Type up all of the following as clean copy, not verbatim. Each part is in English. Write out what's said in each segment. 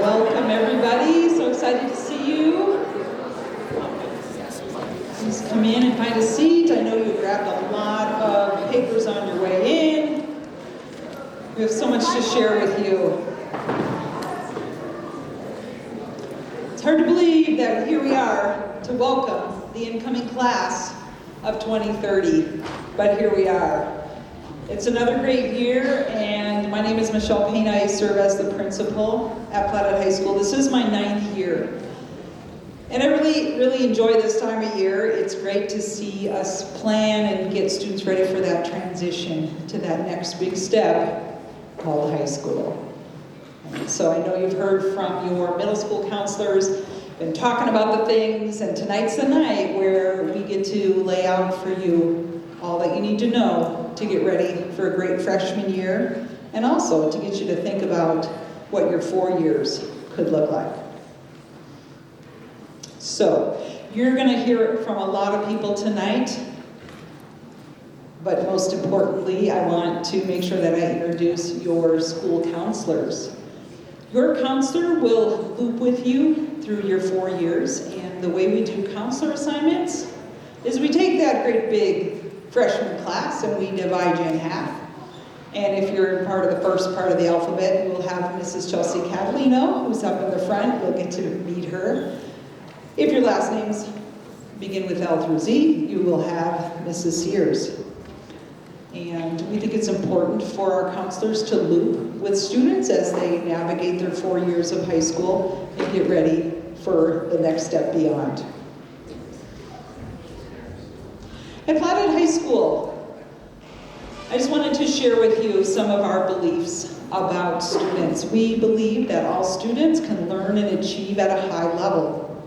Welcome, everybody. So excited to see you. Please come in and find a seat. I know you grabbed a lot of papers on your way in. We have so much to share with you. It's hard to believe that here we are to welcome the incoming class of 2030, but here we are. It's another great year, and my name is Michelle Payne. I serve as the principal at Flathead High School. This is my 9th year. And I really enjoy this time of year. It's great to see us plan and get students ready for that transition to that next big step called high school. And so I know you've heard from your middle school counselors, been talking about the things, and tonight's the night where we get to lay out for you all that you need to know to get ready for a great freshman year, and also to get you to think about what your 4 years could look like. So, you're going to hear from a lot of people tonight, but most importantly, I want to make sure that I introduce your school counselors. Your counselor will loop with you through your 4 years, and the way we do counselor assignments is we take that great big freshman class and we divide you in half. And if you're part of the first part of the alphabet, we'll have Mrs. Chelsea Catalino, who's up in the front. You'll get to meet her. If your last names begin with L through Z, you will have Mrs. Sears. And we think it's important for our counselors to loop with students as they navigate their 4 years of high school and get ready for the next step beyond. At Flathead High School, I just wanted to share with you some of our beliefs about students. We believe that all students can learn and achieve at a high level.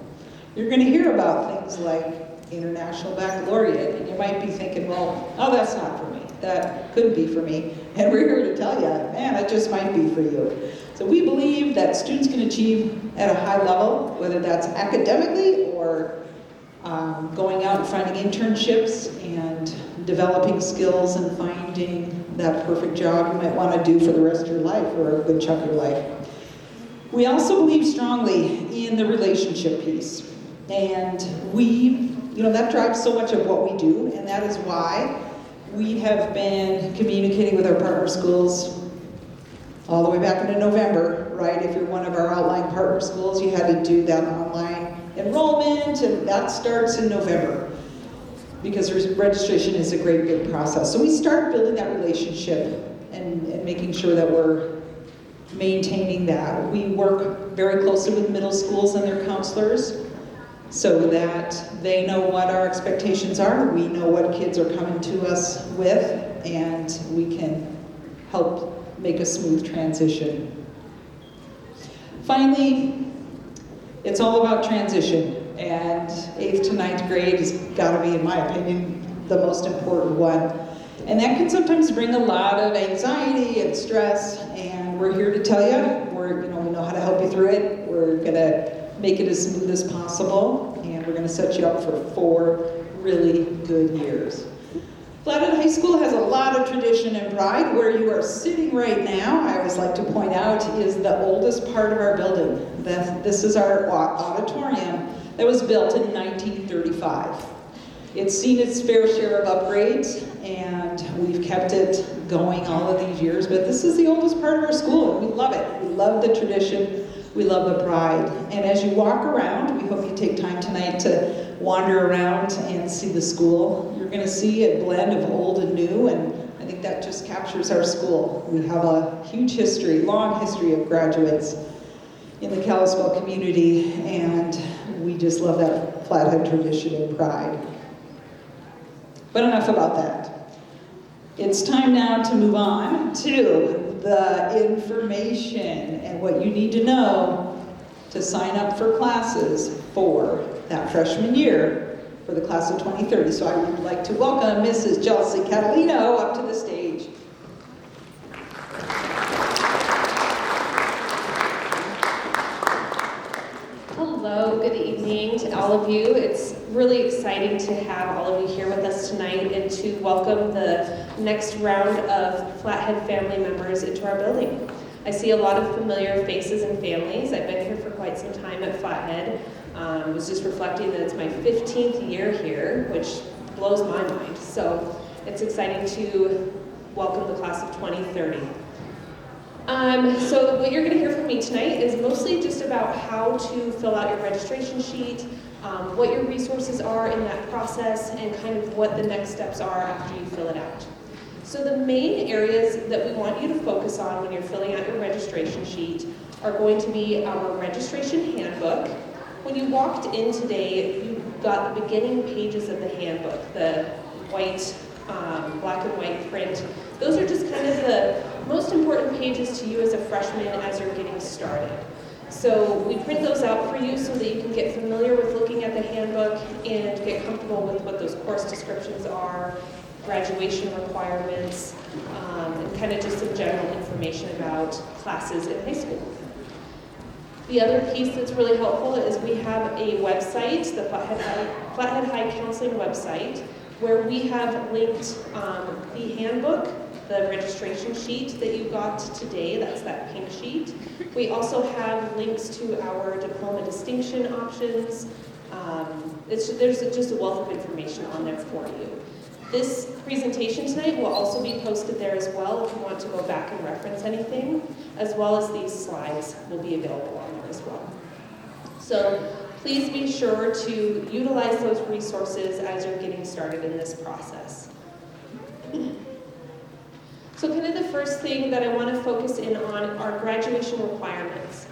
You're going to hear about things like International Baccalaureate, and you might be thinking, well, oh, that's not for me. That couldn't be for me. And we're here to tell you, man, it just might be for you. So we believe that students can achieve at a high level, whether that's academically or going out and finding internships and developing skills and finding that perfect job you might want to do for the rest of your life or a good chunk of your life. We also believe strongly in the relationship piece. And that drives so much of what we do, and that is why we have been communicating with our partner schools all the way back into November, right? If you're one of our outlying partner schools, you had to do that online enrollment, and that starts in November because registration is a great big process. So we start building that relationship and making sure that we're maintaining that. We work very closely with middle schools and their counselors so that they know what our expectations are, we know what kids are coming to us with, and we can help make a smooth transition. Finally, it's all about transition, and 8th to 9th grade has got to be, in my opinion, the most important one. And that can sometimes bring a lot of anxiety and stress, and we're here to tell you, we know how to help you through it. We're going to make it as smooth as possible, and we're going to set you up for 4 really good years. Flathead High School has a lot of tradition and pride. Where you are sitting right now, I always like to point out, is the oldest part of our building. This is our auditorium that was built in 1935. It's seen its fair share of upgrades, and we've kept it going all of these years, but this is the oldest part of our school, and we love it. We love the tradition. We love the pride. And as you walk around, we hope you take time tonight to wander around and see the school. You're going to see a blend of old and new, and I think that just captures our school. We have a huge history, long history of graduates in the Kalispell community, and we just love that Flathead tradition and pride. But enough about that. It's time now to move on to the information and what you need to know to sign up for classes for that freshman year for the class of 2030. So I would like to welcome Mrs. Chelsea Catalino up to the stage. Hello, good evening to all of you. It's really exciting to have all of you here with us tonight and to welcome the next round of Flathead family members into our building. I see a lot of familiar faces and families. I've been here for quite some time at Flathead. Was just reflecting that it's my 15th year here, which blows my mind. So it's exciting to welcome the class of 2030. So what you're going to hear from me tonight is mostly just about how to fill out your registration sheet, what your resources are in that process, and kind of what the next steps are after you fill it out. So the main areas that we want you to focus on when you're filling out your registration sheet are going to be our registration handbook. When you walked in today, you got the beginning pages of the handbook, the white, black and white print. Those are just kind of the most important pages to you as a freshman as you're getting started. So we print those out for you so that you can get familiar with looking at the handbook and get comfortable with what those course descriptions are, graduation requirements, and kind of just some general information about classes in high school. The other piece that's really helpful is we have a website, the Flathead High Counseling website, where we have linked the handbook, the registration sheet that you got today, that's that pink sheet. We also have links to our diploma distinction options. There's just a wealth of information on there for you. This presentation tonight will also be posted there as well if you want to go back and reference anything, as well as these slides will be available on there as well. So please be sure to utilize those resources as you're getting started in this process. So kind of the first thing that I want to focus in on are graduation requirements.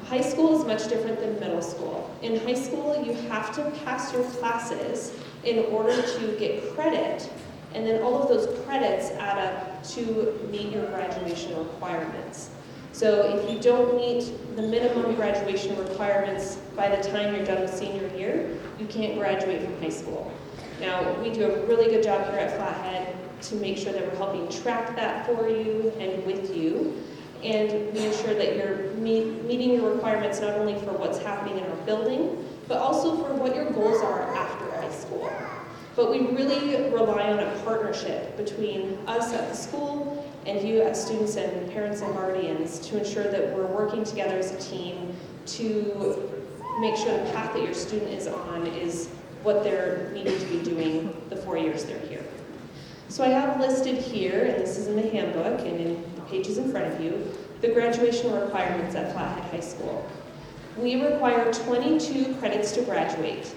High school is much different than middle school. In high school, you have to pass your classes in order to get credit, and then all of those credits add up to meet your graduation requirements. So if you don't meet the minimum graduation requirements by the time you're done with senior year, you can't graduate from high school. Now, we do a really good job here at Flathead to make sure that we're helping track that for you and with you, and we ensure that you're meeting your requirements not only for what's happening in our building, but also for what your goals are after high school. But we really rely on a partnership between us at the school and you as students and parents and guardians to ensure that we're working together as a team to make sure the path that your student is on is what they're needing to be doing the 4 years they're here. So I have listed here, and this is in the handbook and in the pages in front of you, the graduation requirements at Flathead High School. We require 22 credits to graduate.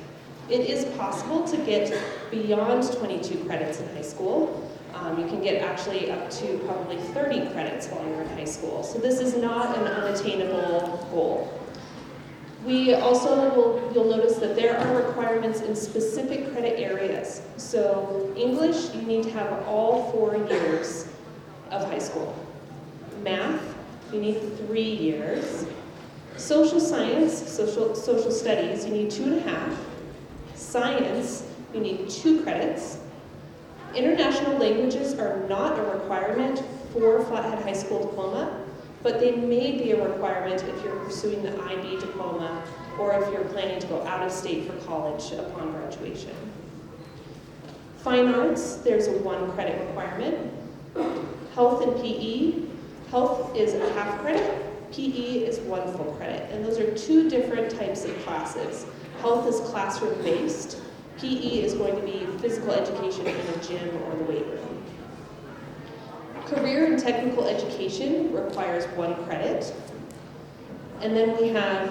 It is possible to get beyond 22 credits in high school. You can get actually up to probably 30 credits while you're in high school. So this is not an unattainable goal. We also you'll notice that there are requirements in specific credit areas. So English, you need to have all 4 years of high school. Math, you need 3 years. Social science, social studies, you need 2.5. Science, you need 2 credits. International languages are not a requirement for Flathead High School diploma, but they may be a requirement if you're pursuing the IB diploma or if you're planning to go out of state for college upon graduation. Fine arts, there's a 1 credit requirement. Health and PE, health is a half credit, PE is 1 full credit, and those are 2 different types of classes. Health is classroom-based, PE is going to be physical education in a gym or the weight room. Career and technical education requires 1 credit. And then we have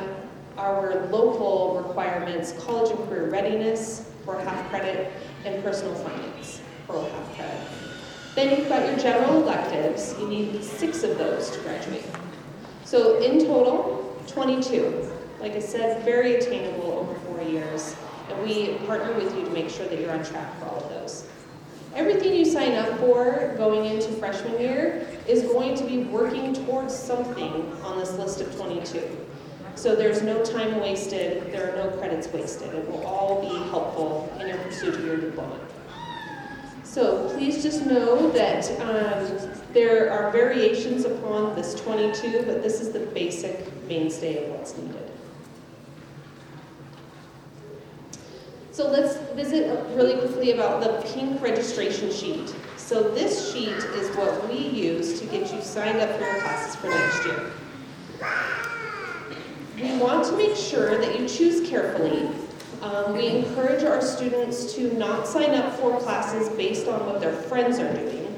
our local requirements, college and career readiness for a half credit, and personal finance for a half credit. Then you've got your general electives. You need 6 of those to graduate. So in total, 22. Like I said, very attainable over 4 years. And we partner with you to make sure that you're on track for all of those. Everything you sign up for going into freshman year is going to be working towards something on this list of 22. So there's no time wasted, there are no credits wasted. It will all be helpful in your pursuit of your diploma. So please just know that there are variations upon this 22, but this is the basic mainstay of what's needed. So let's visit really quickly about the pink registration sheet. So this sheet is what we use to get you signed up for your classes for next year. We want to make sure that you choose carefully. We encourage our students to not sign up for classes based on what their friends are doing,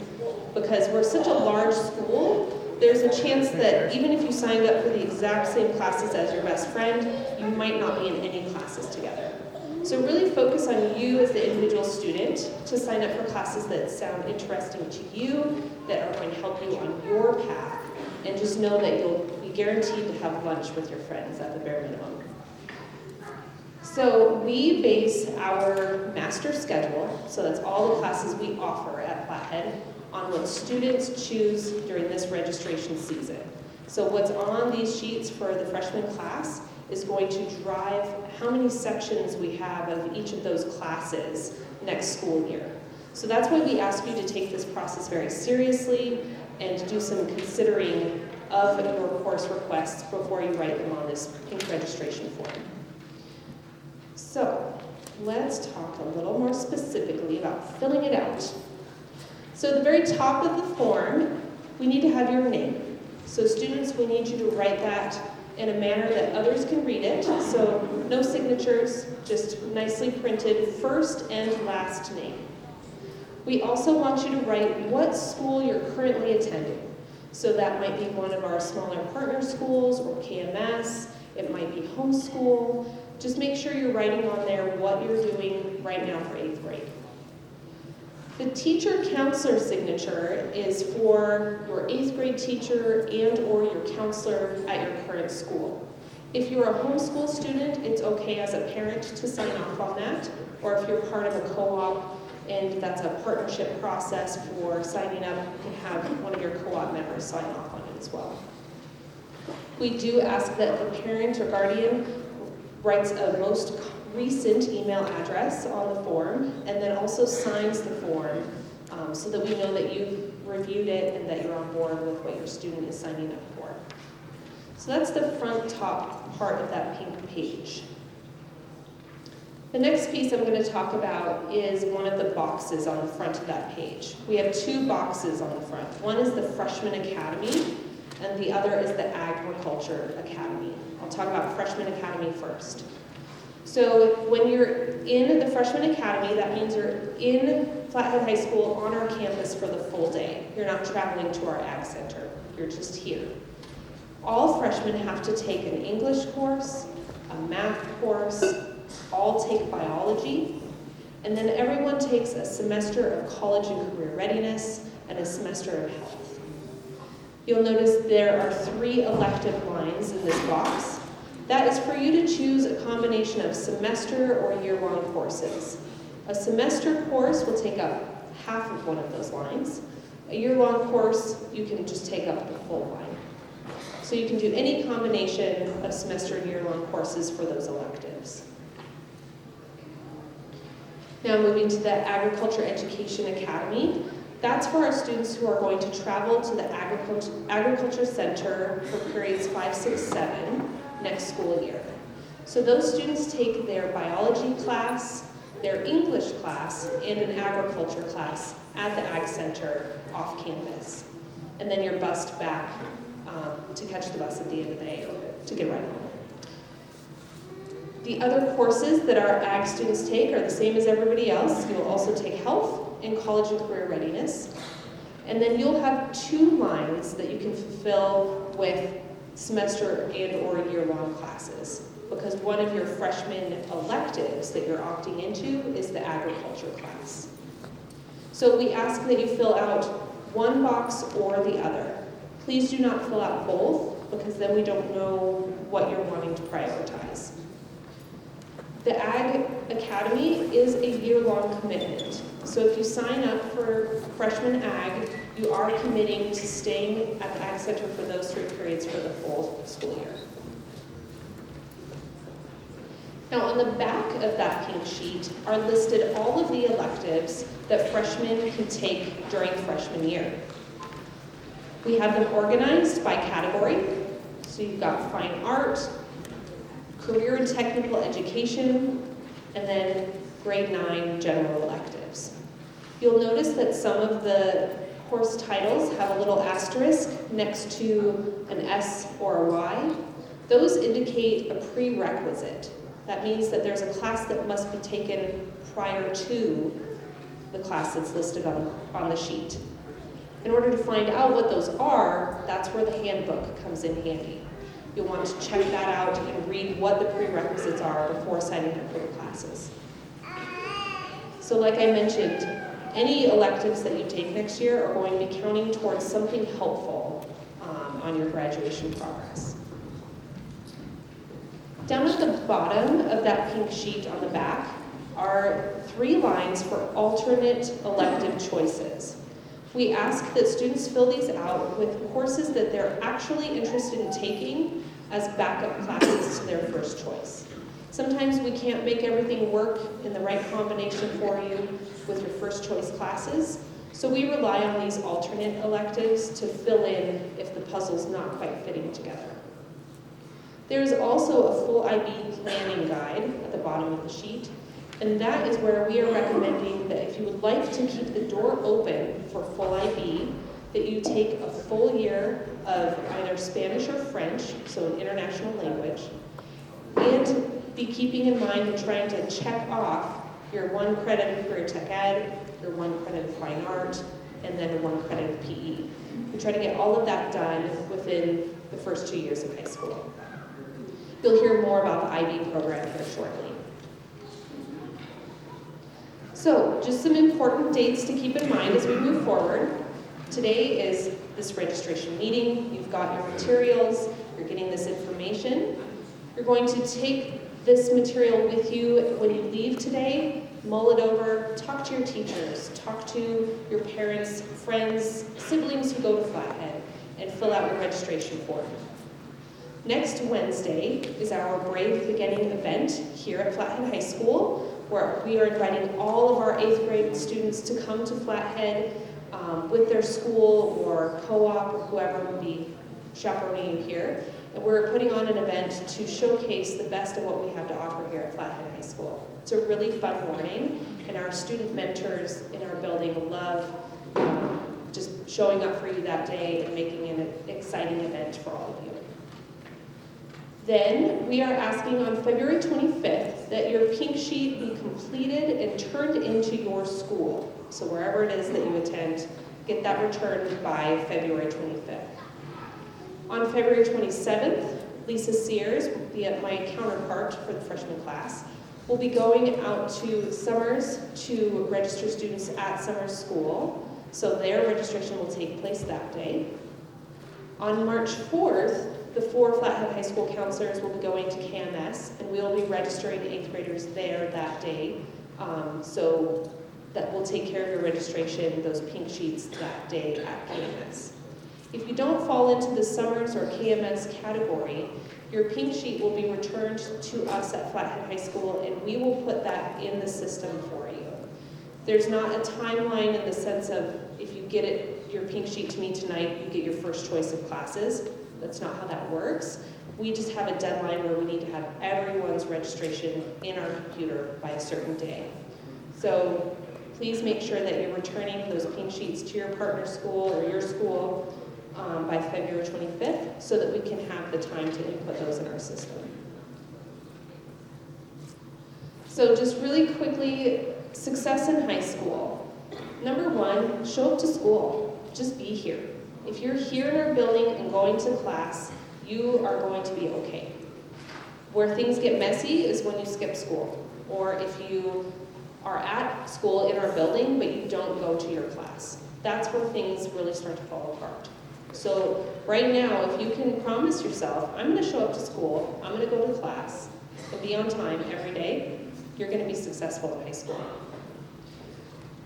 because we're such a large school, there's a chance that even if you signed up for the exact same classes as your best friend, you might not be in any classes together. So really focus on you as the individual student to sign up for classes that sound interesting to you, that are going to help you on your path, and just know that you'll be guaranteed to have lunch with your friends at the bare minimum. So we base our master schedule, so that's all the classes we offer at Flathead, on what students choose during this registration season. So what's on these sheets for the freshman class is going to drive how many sections we have of each of those classes next school year. So that's why we ask you to take this process very seriously and do some considering of your course requests before you write them on this pink registration form. So let's talk a little more specifically about filling it out. So at the very top of the form, we need to have your name. So students, we need you to write that in a manner that others can read it. So no signatures, just nicely printed first and last name. We also want you to write what school you're currently attending. So that might be one of our smaller partner schools or KMS, it might be homeschool. Just make sure you're writing on there what you're doing right now for 8th grade. The teacher counselor signature is for your 8th grade teacher and or your counselor at your current school. If you're a homeschool student, it's okay as a parent to sign off on that, or if you're part of a co-op and that's a partnership process for signing up, you can have one of your co-op members sign off on it as well. We do ask that the parent or guardian writes a most recent email address on the form, and then also signs the form so that we know that you've reviewed it and that you're on board with what your student is signing up for. So that's the front top part of that pink page. The next piece I'm going to talk about is one of the boxes on the front of that page. We have two boxes on the front. One is the Freshman Academy, and the other is the Agriculture Academy. I'll talk about Freshman Academy first. So when you're in the Freshman Academy, that means you're in Flathead High School on our campus for the full day. You're not traveling to our Ag Center. You're just here. All freshmen have to take an English course, a math course, all take biology, and then everyone takes a semester of college and career readiness and a semester of health. You'll notice there are 3 elective lines in this box. That is for you to choose a combination of semester or year-long courses. A semester course will take up half of one of those lines. A year-long course, you can just take up the full line. So you can do any combination of semester and year-long courses for those electives. Now moving to the Agriculture Education Academy. That's for our students who are going to travel to the Agriculture Center for periods 5, 6, 7 next school year. So those students take their biology class, their English class, and an agriculture class at the Ag Center off campus. And then you're bused back to catch the bus at the end of the day or to get right home. The other courses that our Ag students take are the same as everybody else. You'll also take health and college and career readiness. And then you'll have 2 lines that you can fulfill with semester and or year-long classes, because one of your freshman electives that you're opting into is the agriculture class. So we ask that you fill out one box or the other. Please do not fill out both, because then we don't know what you're wanting to prioritize. The Ag Academy is a year-long commitment. So if you sign up for freshman Ag, you are committing to staying at the Ag Center for those 3 periods for the full school year. Now on the back of that pink sheet are listed all of the electives that freshmen can take during freshman year. We have them organized by category. So you've got fine art, career and technical education, and then grade 9 general electives. You'll notice that some of the course titles have a little asterisk next to an S or a Y. Those indicate a prerequisite. That means that there's a class that must be taken prior to the class that's listed on the sheet. In order to find out what those are, that's where the handbook comes in handy. You'll want to check that out and read what the prerequisites are before signing up for the classes. So like I mentioned, any electives that you take next year are going to be counting towards something helpful on your graduation progress. Down at the bottom of that pink sheet on the back are 3 lines for alternate elective choices. We ask that students fill these out with courses that they're actually interested in taking as backup classes to their first choice. Sometimes we can't make everything work in the right combination for you with your first choice classes, so we rely on these alternate electives to fill in if the puzzle's not quite fitting together. There's also a full IB planning guide at the bottom of the sheet, and that is where we are recommending that if you would like to keep the door open for full IB, that you take a full year of either Spanish or French, so an international language, and be keeping in mind and trying to check off your 1 credit of career tech ed, your 1 credit of fine art, and then 1 credit of PE. We try to get all of that done within the first 2 years of high school. You'll hear more about the IB program here shortly. So, just some important dates to keep in mind as we move forward. Today is this registration meeting. You've got your materials, you're getting this information. You're going to take this material with you when you leave today, mull it over, talk to your teachers, talk to your parents, friends, siblings who go to Flathead, and fill out your registration form. Next Wednesday is our Brave Beginning event here at Flathead High School, where we are inviting all of our 8th grade students to come to Flathead with their school or co-op or whoever will be chaperoning you here. And we're putting on an event to showcase the best of what we have to offer here at Flathead High School. It's a really fun morning, and our student mentors in our building love just showing up for you that day and making an exciting event for all of you. Then we are asking on February 25th that your pink sheet be completed and turned into your school. So wherever it is that you attend, get that returned by February 25th. On February 27th, Lisa Sears, my counterpart for the freshman class, will be going out to Summers to register students at Summers School. So their registration will take place that day. On March 4th, the 4 Flathead High School counselors will be going to KMS, and we'll be registering 8th graders there that day. So that will take care of your registration, those pink sheets that day at KMS. If you don't fall into the Summers or KMS category, your pink sheet will be returned to us at Flathead High School, and we will put that in the system for you. There's not a timeline in the sense of if you get your pink sheet to me tonight, you get your first choice of classes. That's not how that works. We just have a deadline where we need to have everyone's registration in our computer by a certain day. So please make sure that you're returning those pink sheets to your partner school or your school by February 25th so that we can have the time to input those in our system. So just really quickly, success in high school. Number 1, show up to school. Just be here. If you're here in our building and going to class, you are going to be okay. Where things get messy is when you skip school, or if you are at school in our building but you don't go to your class. That's where things really start to fall apart. So right now, if you can promise yourself, I'm going to show up to school, I'm going to go to class, and be on time every day, you're going to be successful in high school.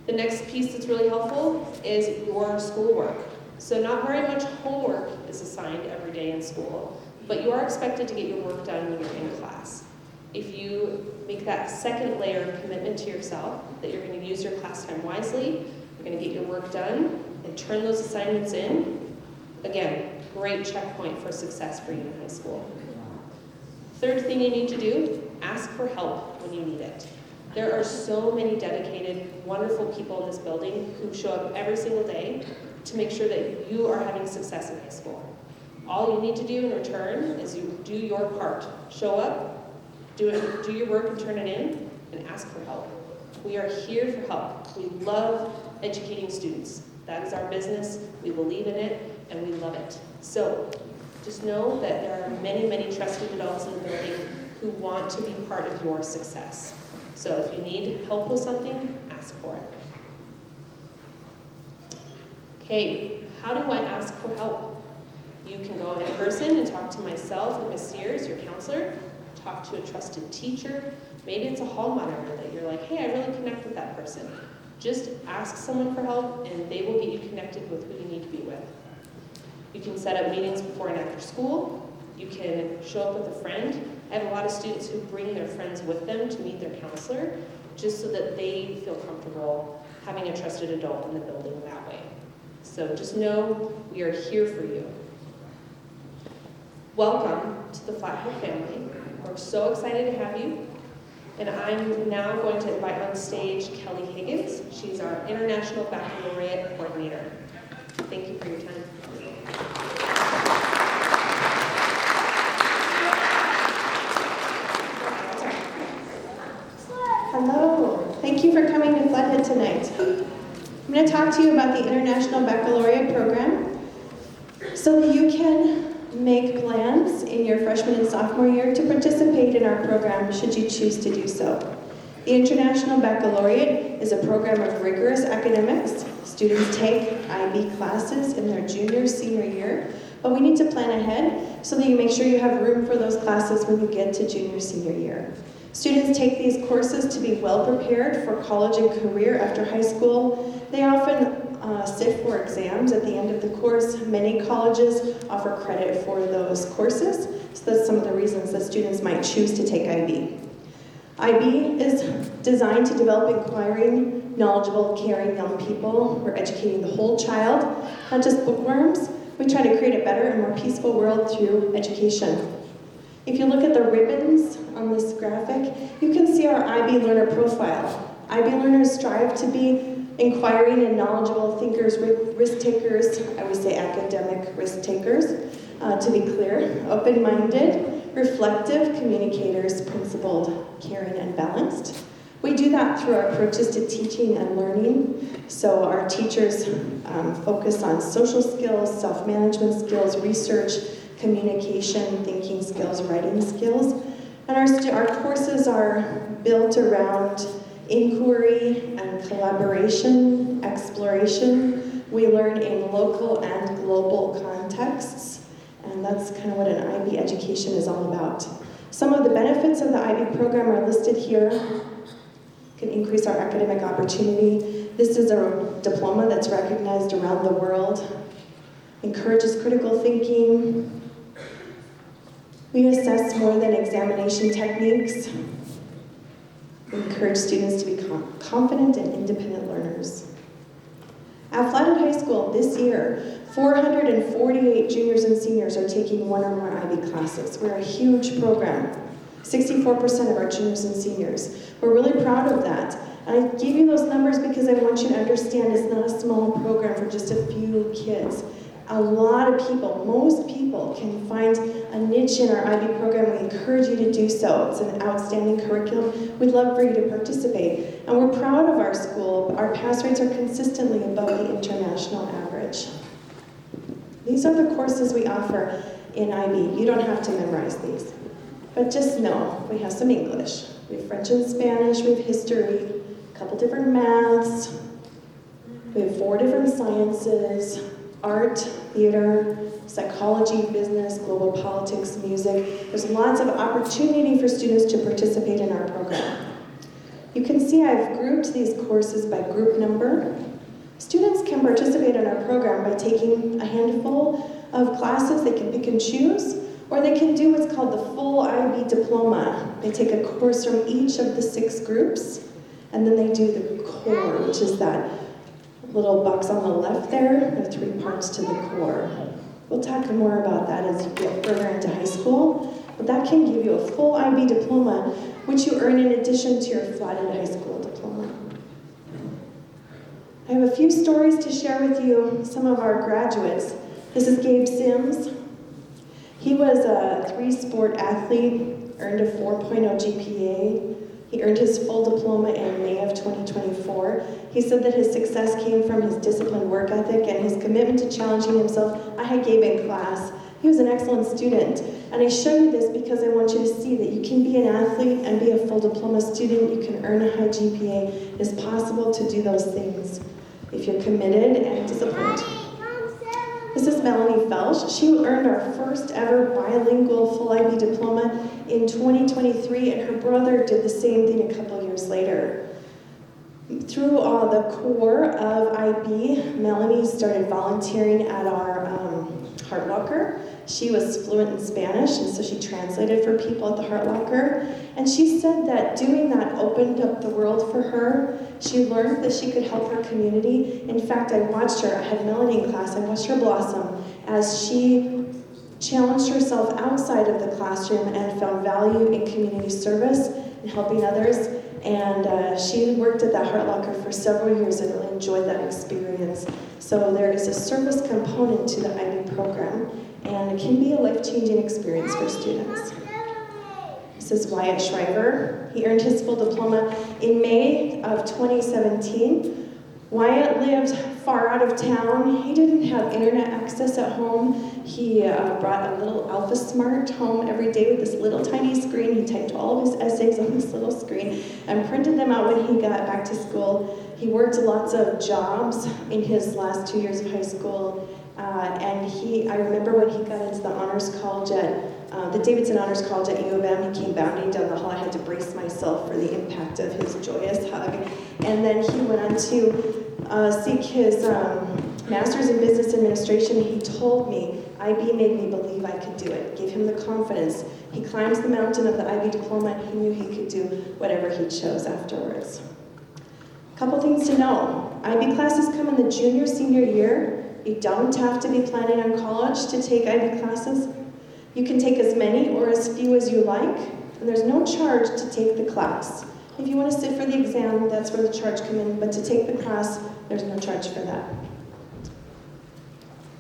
The next piece that's really helpful is your schoolwork. So not very much homework is assigned every day in school, but you are expected to get your work done when you're in class. If you make that second layer of commitment to yourself, that you're going to use your class time wisely, you're going to get your work done, and turn those assignments in, again, great checkpoint for success for you in high school. Third thing you need to do, ask for help when you need it. There are so many dedicated, wonderful people in this building who show up every single day to make sure that you are having success in high school. All you need to do in return is you do your part. Show up, do your work and turn it in, and ask for help. We are here for help. We love educating students. That is our business. We believe in it, and we love it. So just know that there are many, many trusted adults in the building who want to be part of your success. So if you need help with something, ask for it. Okay, how do I ask for help? You can go in person and talk to myself or Ms. Sears, your counselor. Talk to a trusted teacher. Maybe it's a hall monitor that you're like, hey, I really connect with that person. Just ask someone for help and they will get you connected with who you need to be with. You can set up meetings before and after school. You can show up with a friend. I have a lot of students who bring their friends with them to meet their counselor, just so that they feel comfortable having a trusted adult in the building that way. So just know we are here for you. Welcome to the Flathead family. We're so excited to have you. And I'm now going to invite on stage Kelly Higgins. She's our International Baccalaureate Coordinator. Thank you for your time. Hello, thank you for coming to Flathead tonight. I'm going to talk to you about the International Baccalaureate Program so that you can make plans in your freshman and sophomore year to participate in our program should you choose to do so. The International Baccalaureate is a program of rigorous academics. Students take IB classes in their junior, senior year, but we need to plan ahead so that you make sure you have room for those classes when you get to junior, senior year. Students take these courses to be well prepared for college and career after high school. They often sit for exams at the end of the course. Many colleges offer credit for those courses, so that's some of the reasons that students might choose to take IB. IB is designed to develop inquiring, knowledgeable, caring young people. We're educating the whole child, not just bookworms. We try to create a better and more peaceful world through education. If you look at the ribbons on this graphic, you can see our IB learner profile. IB learners strive to be inquiring and knowledgeable thinkers, risk takers, I would say academic risk takers, to be clear, open-minded, reflective communicators, principled, caring, and balanced. We do that through our approaches to teaching and learning. So our teachers focus on social skills, self-management skills, research, communication, thinking skills, writing skills. And our courses are built around inquiry and collaboration, exploration. We learn in local and global contexts, and that's kind of what an IB education is all about. Some of the benefits of the IB program are listed here. Can increase our academic opportunity. This is a diploma that's recognized around the world. Encourages critical thinking. We assess more than examination techniques. We encourage students to be confident and independent learners. At Flathead High School this year, 448 juniors and seniors are taking one or more IB classes. We're a huge program. 64% of our juniors and seniors. We're really proud of that. And I give you those numbers because I want you to understand it's not a small program for just a few kids. A lot of people, most people, can find a niche in our IB program. We encourage you to do so. It's an outstanding curriculum. We'd love for you to participate. And we're proud of our school. Our pass rates are consistently above the international average. These are the courses we offer in IB. You don't have to memorize these. But just know, we have some English. We have French and Spanish, we have history, a couple different maths, we have 4 different sciences, art, theater, psychology, business, global politics, music. There's lots of opportunity for students to participate in our program. You can see I've grouped these courses by group number. Students can participate in our program by taking a handful of classes. They can pick and choose, or they can do what's called the full IB diploma. They take a course from each of the 6 groups, and then they do the core, which is that little box on the left there. There are 3 parts to the core. We'll talk more about that as you get further into high school. Well, that can give you a full IB diploma, which you earn in addition to your Flathead High School diploma. I have a few stories to share with you, some of our graduates. This is Gabe Sims. He was a 3-sport athlete, earned a 4.0 GPA. He earned his full diploma in May of 2024. He said that his success came from his disciplined work ethic and his commitment to challenging himself. I had Gabe in class. He was an excellent student. And I show you this because I want you to see that you can be an athlete and be a full diploma student. You can earn a high GPA. It is possible to do those things if you're committed and disciplined. This is Melanie Felsch. She earned our first ever bilingual full IB diploma in 2023, and her brother did the same thing a couple years later. Through the core of IB, Melanie started volunteering at our Heart Locker. She was fluent in Spanish, and so she translated for people at the Heart Locker. And she said that doing that opened up the world for her. She learned that she could help her community. In fact, I watched her, I had Melanie in class, I watched her blossom as she challenged herself outside of the classroom and found value in community service and helping others. And she worked at that Heart Locker for several years and really enjoyed that experience. So there is a service component to the IB program, and it can be a life-changing experience for students. This is Wyatt Shriver. He earned his full diploma in May of 2017. Wyatt lived far out of town. He didn't have internet access at home. He brought a little Alpha Smart home every day with this little tiny screen. He typed all of his essays on this little screen and printed them out when he got back to school. He worked lots of jobs in his last 2 years of high school. I remember when he got into the Honors College at the Davidson Honors College at U of M, he came bounding down the hall. I had to brace myself for the impact of his joyous hug. And then he went on to seek his master's in business administration. He told me, IB made me believe I could do it, gave him the confidence. He climbs the mountain of the IB diploma, and he knew he could do whatever he chose afterwards. A couple things to know. IB classes come in the junior, senior year. You don't have to be planning on college to take IB classes. You can take as many or as few as you like, and there's no charge to take the class. If you want to sit for the exam, that's where the charge comes in, but to take the class, there's no charge for that.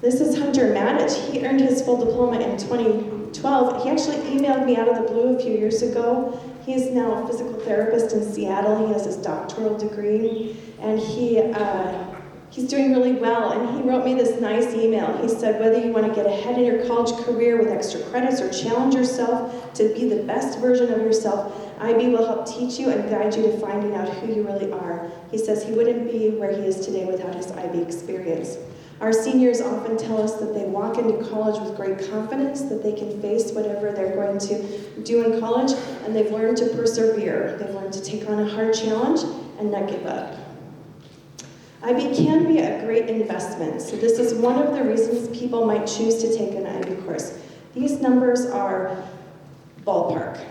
This is Hunter Madich. He earned his full diploma in 2012. He actually emailed me out of the blue a few years ago. He is now a physical therapist in Seattle. He has his doctoral degree, and he's doing really well, and he wrote me this nice email. He said, whether you want to get ahead in your college career with extra credits or challenge yourself to be the best version of yourself, IB will help teach you and guide you to finding out who you really are. He says he wouldn't be where he is today without his IB experience. Our seniors often tell us that they walk into college with great confidence, that they can face whatever they're going to do in college, and they've learned to persevere. They've learned to take on a hard challenge and not give up. IB can be a great investment, so this is one of the reasons people might choose to take an IB course. These numbers are ballpark.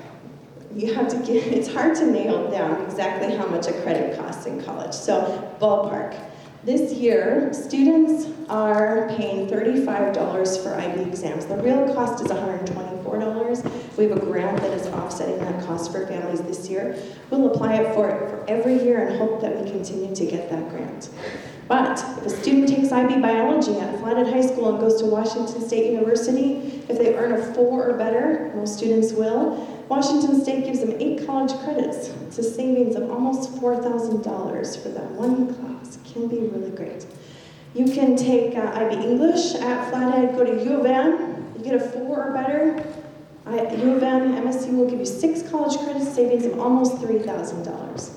You have to get, it's hard to nail down exactly how much a credit costs in college, so ballpark. This year, students are paying $35 for IB exams. The real cost is $124. We have a grant that is offsetting that cost for families this year. We'll apply it for every year and hope that we continue to get that grant. But if a student takes IB biology at Flathead High School and goes to Washington State University, if they earn a 4 or better, most students will, Washington State gives them 8 college credits. It's a savings of almost $4,000 for that one class. It can be really great. You can take IB English at Flathead, go to U of M, you get a 4 or better. U of M, MSU will give you 6 college credits, savings of almost $3,000.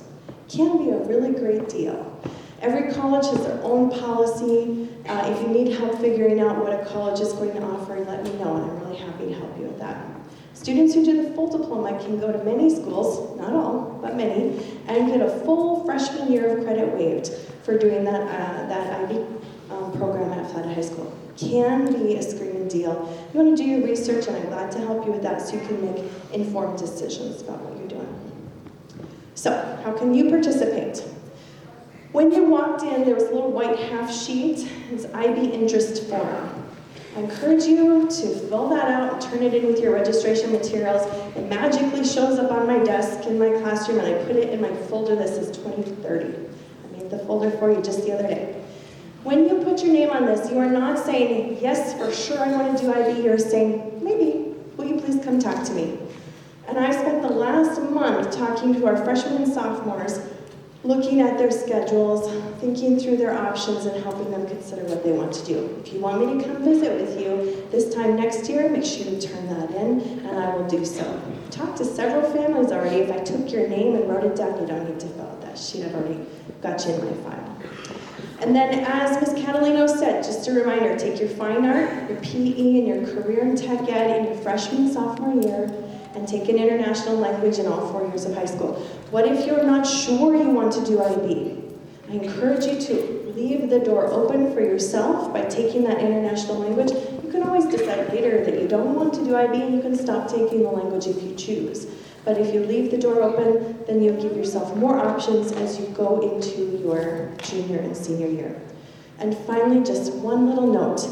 Can be a really great deal. Every college has their own policy. If you need help figuring out what a college is going to offer, let me know, and I'm really happy to help you with that. Students who do the full diploma can go to many schools, not all, but many, and get a full freshman year of credit waived for doing that IB program at Flathead High School. Can be a screaming deal. You want to do your research, and I'm glad to help you with that so you can make informed decisions about what you're doing. So, how can you participate? When you walked in, there was a little white half sheet. It's IB interest form. I encourage you to fill that out and turn it in with your registration materials. It magically shows up on my desk in my classroom, and I put it in my folder that says 2030. I made the folder for you just the other day. When you put your name on this, you are not saying, yes, for sure I want to do IB. You're saying, maybe, will you please come talk to me? And I spent the last month talking to our freshmen and sophomores, looking at their schedules, thinking through their options, and helping them consider what they want to do. If you want me to come visit with you this time next year, make sure you turn that in, and I will do so. I've talked to several families already. If I took your name and wrote it down, you don't need to fill out that sheet. I've already got you in my file. And then, as Ms. Catalino said, just a reminder, take your fine art, your PE, and your career in tech ed in your freshman and sophomore year, and take an international language in all 4 years of high school. What if you're not sure you want to do IB? I encourage you to leave the door open for yourself by taking that international language. You can always decide later that you don't want to do IB, and you can stop taking the language if you choose. But if you leave the door open, then you'll give yourself more options as you go into your junior and senior year. And finally, just one little note.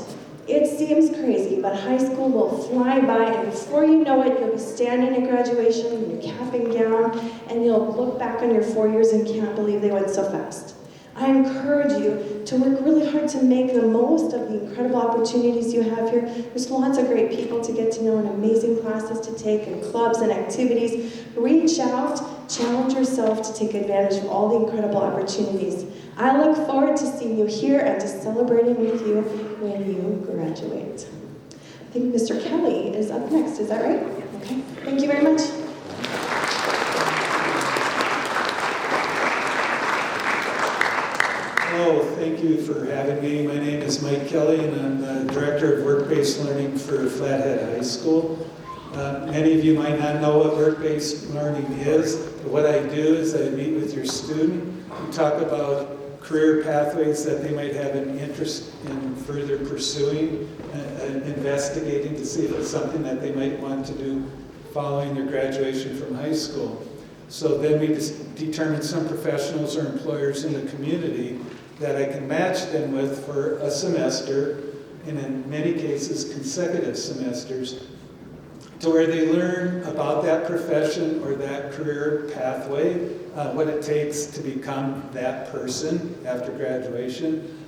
It seems crazy, but high school will fly by, and before you know it, you'll be standing at graduation in your cap and gown, and you'll look back on your 4 years and can't believe they went so fast. I encourage you to work really hard to make the most of the incredible opportunities you have here. There's lots of great people to get to know and amazing classes to take and clubs and activities. Reach out, challenge yourself to take advantage of all the incredible opportunities. I look forward to seeing you here and to celebrating with you when you graduate. I think Mr. Kelly is up next, is that right? Okay, thank you very much. Hello, thank you for having me. My name is Mike Kelly, and I'm the Director of Work-Based Learning for Flathead High School. Many of you might not know what work-based learning is, but what I do is I meet with your student and talk about career pathways that they might have an interest in further pursuing, investigating to see if it's something that they might want to do following their graduation from high school. So then we determine some professionals or employers in the community that I can match them with for a semester, and in many cases consecutive semesters, to where they learn about that profession or that career pathway, what it takes to become that person after graduation.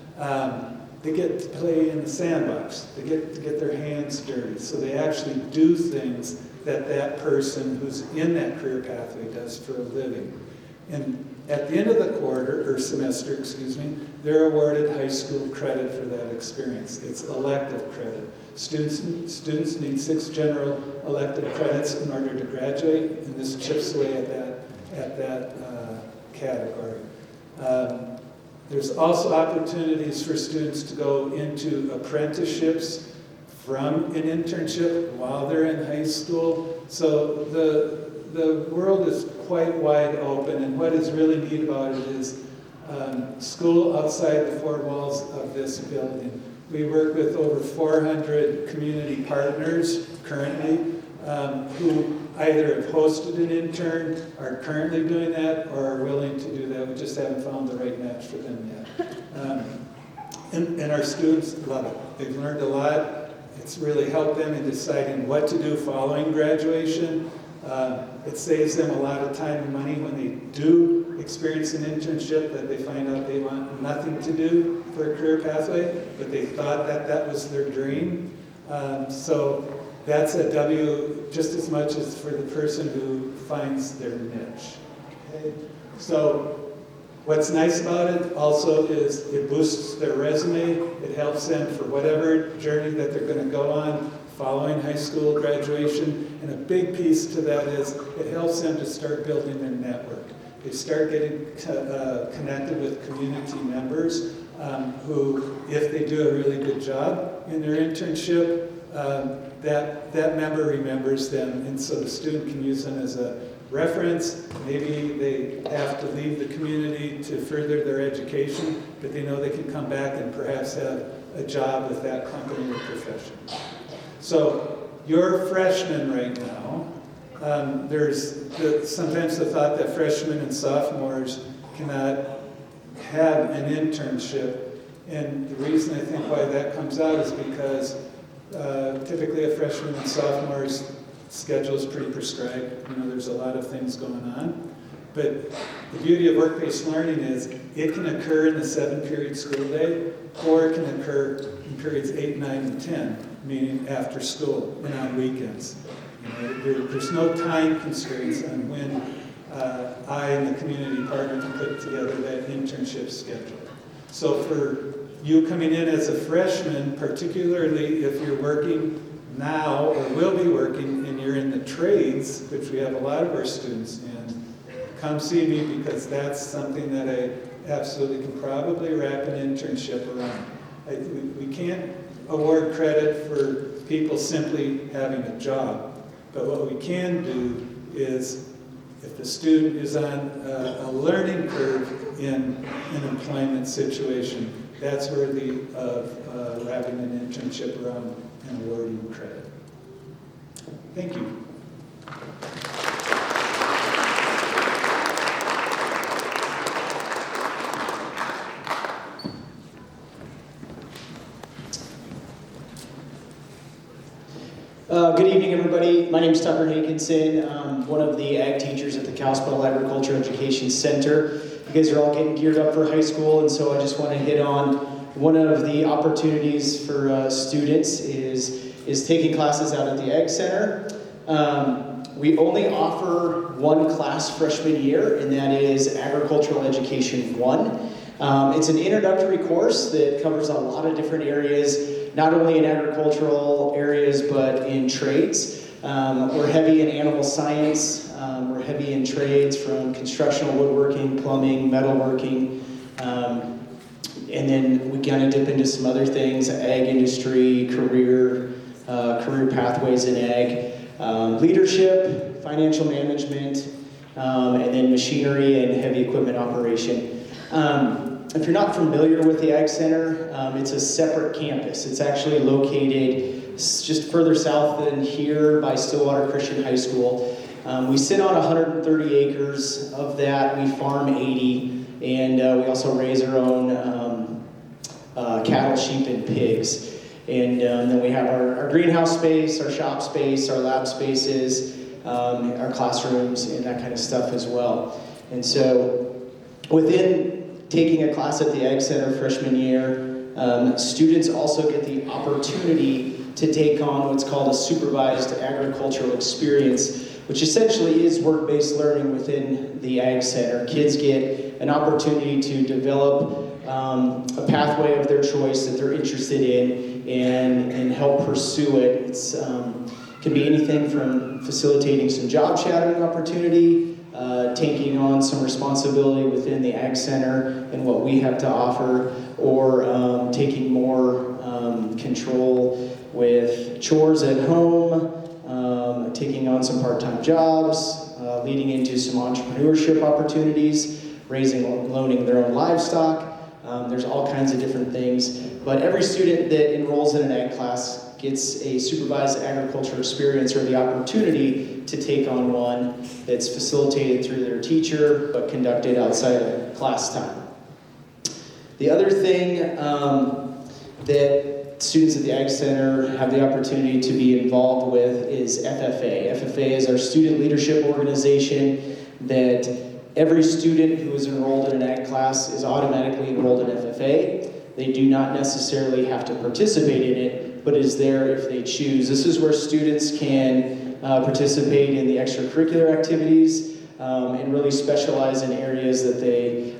They get to play in the sandbox. They get to get their hands dirty. So they actually do things that that person who's in that career pathway does for a living. And at the end of the quarter, or semester, they're awarded high school credit for that experience. It's elective credit. Students need 6 general elective credits in order to graduate, and this chips away at that category. There's also opportunities for students to go into apprenticeships from an internship while they're in high school. So the world is quite wide open, and what is really neat about it is school outside the 4 walls of this building. We work with over 400 community partners currently who either have hosted an intern, are currently doing that, or are willing to do that. We just haven't found the right match for them yet. And our students love it. They've learned a lot. It's really helped them in deciding what to do following graduation. It saves them a lot of time and money when they do experience an internship that they find out they want nothing to do for a career pathway, but they thought that that was their dream. So that's a W just as much as for the person who finds their niche. Okay? So what's nice about it also is it boosts their resume. It helps them for whatever journey that they're going to go on following high school graduation. And a big piece to that is it helps them to start building their network. They start getting connected with community members who, if they do a really good job in their internship, that member remembers them, and so the student can use them as a reference. Maybe they have to leave the community to further their education, but they know they can come back and perhaps have a job with that company or profession. So you're freshmen right now. There's sometimes the thought that freshmen and sophomores cannot have an internship, and the reason I think why that comes out is because Typically a freshman and sophomore's schedule is pretty prescribed. There's a lot of things going on. But the beauty of work-based learning is it can occur in the 7-period school day, or it can occur in periods 8, 9, and 10, meaning after school and on weekends. There's no time constraints on when I and the community partner can put together that internship schedule. So for you coming in as a freshman, particularly if you're working now or will be working and you're in the trades, which we have a lot of our students in, come see me because that's something that I absolutely can probably wrap an internship around. We can't award credit for people simply having a job, but what we can do is if the student is on a learning curve in an employment situation, that's worthy of wrapping an internship around and awarding credit. Thank you. Good evening, everybody. My name is Tucker Hankinson. I'm one of the ag teachers at the Kalispell Agriculture Education Center. You guys are all getting geared up for high school, and so I just want to hit on one of the opportunities for students is taking classes out at the Ag Center. We only offer one class freshman year, and that is Agricultural Education 1. It's an introductory course that covers a lot of different areas, not only in agricultural areas, but in trades. We're heavy in animal science. We're heavy in trades from constructional woodworking, plumbing, metalworking. And then we kind of dip into some other things, ag industry, career pathways in ag, leadership, financial management, and then machinery and heavy equipment operation. If you're not familiar with the Ag Center, it's a separate campus. It's actually located just further south than here by Stillwater Christian High School. We sit on 130 acres. Of that, we farm 80, and we also raise our own cattle, sheep, and pigs. And then we have our greenhouse space, our shop space, our lab spaces, our classrooms, and that kind of stuff as well. And so within taking a class at the Ag Center freshman year, students also get the opportunity to take on what's called a supervised agricultural experience, which essentially is work-based learning within the Ag Center. Kids get an opportunity to develop a pathway of their choice that they're interested in and help pursue it. It's can be anything from facilitating some job shadowing opportunity, taking on some responsibility within the Ag Center and what we have to offer, or taking more control with chores at home, taking on some part-time jobs, leading into some entrepreneurship opportunities, loaning their own livestock. There's all kinds of different things, but every student that enrolls in an ag class gets a supervised agriculture experience or the opportunity to take on one that's facilitated through their teacher but conducted outside of class time. The other thing that students at the Ag Center have the opportunity to be involved with is FFA. FFA is our student leadership organization that every student who is enrolled in an ag class is automatically enrolled in FFA. They do not necessarily have to participate in it, but is there if they choose. This is where students can participate in the extracurricular activities and really specialize in areas that they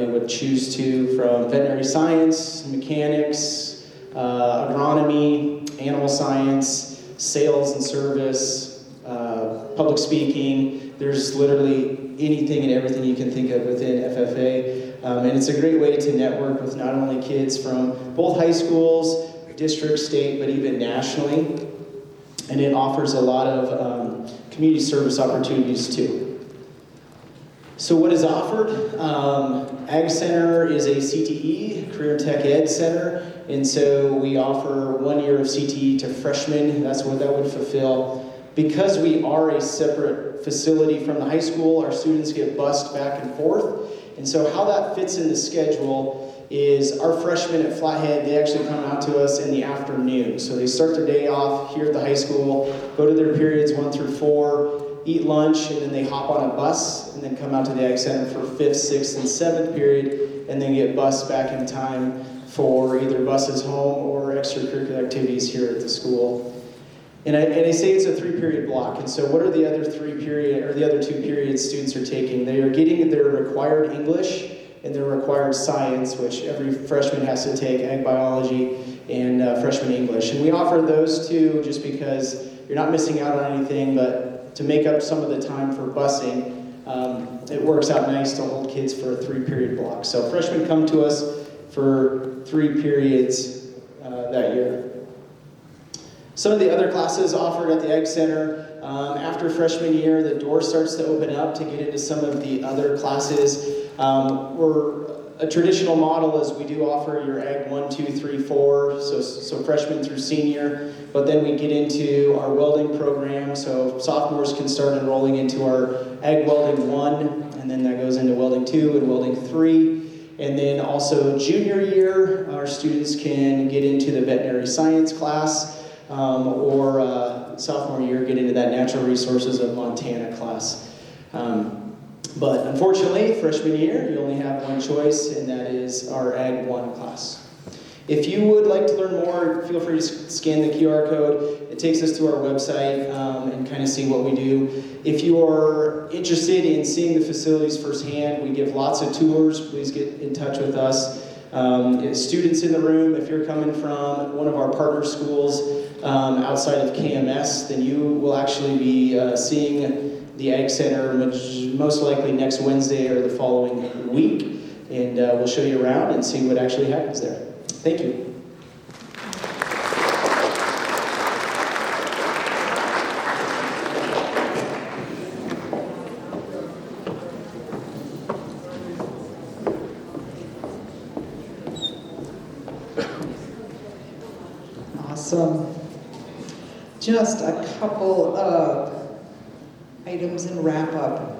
would choose to, from veterinary science, mechanics, agronomy, animal science, sales and service, public speaking. There's literally anything and everything you can think of within FFA. And it's a great way to network with not only kids from both high schools, district, state, but even nationally. And it offers a lot of community service opportunities too. So what is offered? Ag Center is a CTE, Career Tech Ed Center, and so we offer 1 year of CTE to freshmen. That's what that would fulfill. Because we are a separate facility from the high school, our students get bused back and forth. And so how that fits in the schedule is our freshmen at Flathead, they actually come out to us in the afternoon. So they start their day off here at the high school, go to their periods 1 through 4, eat lunch, and then they hop on a bus and then come out to the Ag Center for 5th, 6th, and 7th period, and then get bused back in time for either buses home or extracurricular activities here at the school. And I say it's a 3-period block, and so what are the other 2 periods students are taking? They are getting their required English and their required science, which every freshman has to take, ag biology and freshman English. And we offer those 2 just because you're not missing out on anything, but to make up some of the time for busing, it works out nice to hold kids for a 3-period block. So freshmen come to us for 3 periods that year. Some of the other classes offered at the Ag Center, after freshman year, the door starts to open up to get into some of the other classes. A traditional model is we do offer your Ag 1, 2, 3, 4, so freshman through senior, but then we get into our welding program, so sophomores can start enrolling into our Ag Welding 1, and then that goes into Welding 2 and Welding 3. And then also junior year, our students can get into the veterinary science class, or sophomore year get into that natural resources of Montana class. But unfortunately, freshman year, you only have one choice, and that is our Ag 1 class. If you would like to learn more, feel free to scan the QR code. It takes us to our website and kind of see what we do. If you are interested in seeing the facilities firsthand, we give lots of tours. Please get in touch with us. Students in the room, if you're coming from one of our partner schools outside of KMS, then you will actually be seeing the Ag Center most likely next Wednesday or the following week, and we'll show you around and see what actually happens there. Thank you. Awesome. Just a couple of items and wrap up.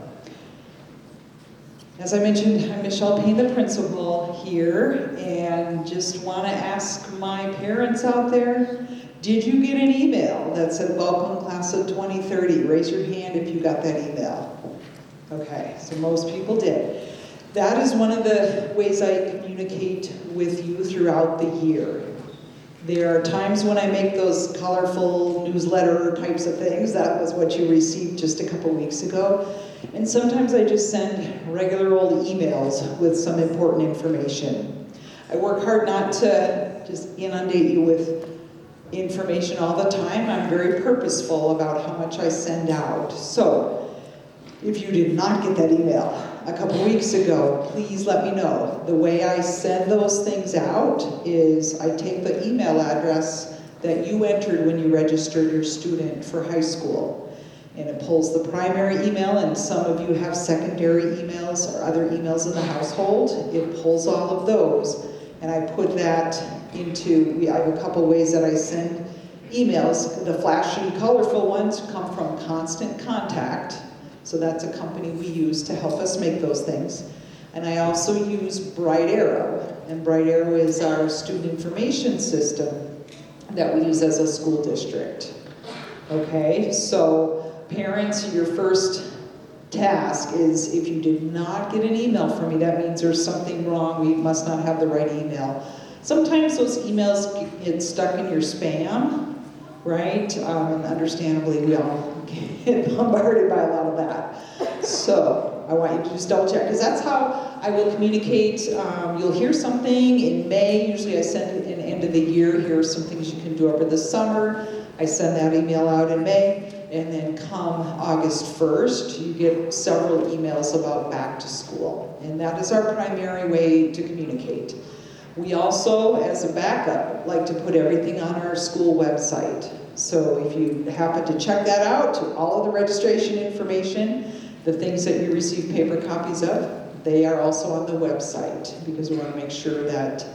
As I mentioned, I'm Michelle Payne, the principal here, and just want to ask my parents out there, did you get an email that said welcome class of 2030? Raise your hand if you got that email. Okay, so most people did. That is one of the ways I communicate with you throughout the year. There are times when I make those colorful newsletter types of things. That was what you received just a couple weeks ago. And sometimes I just send regular old emails with some important information. I work hard not to just inundate you with information all the time. I'm very purposeful about how much I send out. So if you did not get that email a couple weeks ago, please let me know. The way I send those things out is I take the email address that you entered when you registered your student for high school. And it pulls the primary email, and some of you have secondary emails or other emails in the household. It pulls all of those, and I put that into, I have a couple ways that I send emails. The flashy, colorful ones come from Constant Contact. So that's a company we use to help us make those things. And I also use Bright Arrow. And Bright Arrow is our student information system that we use as a school district. Okay, so parents, your first task is if you did not get an email from me, that means there's something wrong. We must not have the right email. Sometimes those emails get stuck in your spam, right? And understandably, we all get bombarded by a lot of that. So I want you to just double check, because that's how I will communicate. You'll hear something in May. Usually I send it in the end of the year. Here are some things you can do over the summer. I send that email out in May. And then come August 1st, you get several emails about back to school. And that is our primary way to communicate. We also, as a backup, like to put everything on our school website. So if you happen to check that out, all of the registration information, the things that you receive paper copies of, they are also on the website, because we want to make sure that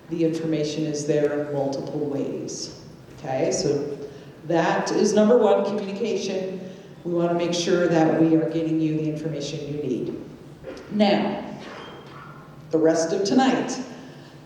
the information is there in multiple ways. Okay, so that is number one, communication. We want to make sure that we are getting you the information you need. Now, the rest of tonight,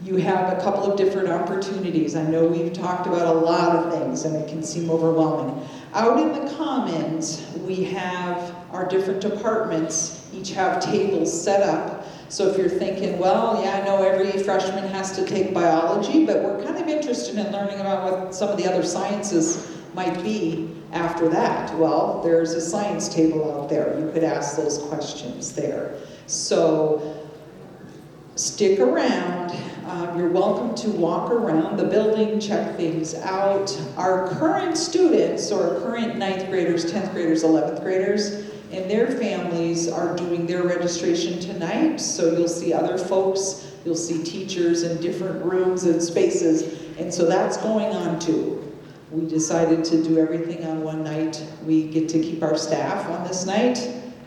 You have a couple of different opportunities. I know we've talked about a lot of things and it can seem overwhelming. Out in the commons, we have our different departments, each have tables set up. So if you're thinking, well, yeah, I know every freshman has to take biology, but we're kind of interested in learning about what some of the other sciences might be after that. Well, there's a science table out there. You could ask those questions there. So stick around. You're welcome to walk around the building, check things out. Our current students, or current 9th graders, 10th graders, 11th graders, and their families are doing their registration tonight. So you'll see other folks, you'll see teachers in different rooms and spaces, and so that's going on too. We decided to do everything on one night. We get to keep our staff on this night,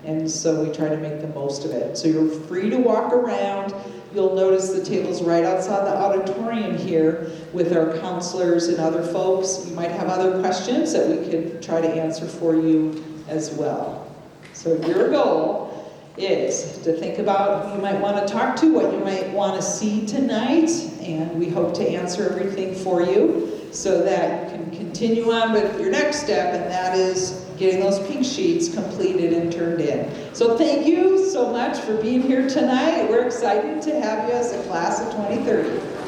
and so we try to make the most of it. So you're free to walk around. You'll notice the tables right outside the auditorium here with our counselors and other folks. You might have other questions that we could try to answer for you as well. So your goal is to think about who you might want to talk to, what you might want to see tonight, and we hope to answer everything for you so that you can continue on with your next step, and that is getting those pink sheets completed and turned in. So thank you so much for being here tonight. We're excited to have you as a class of 2030.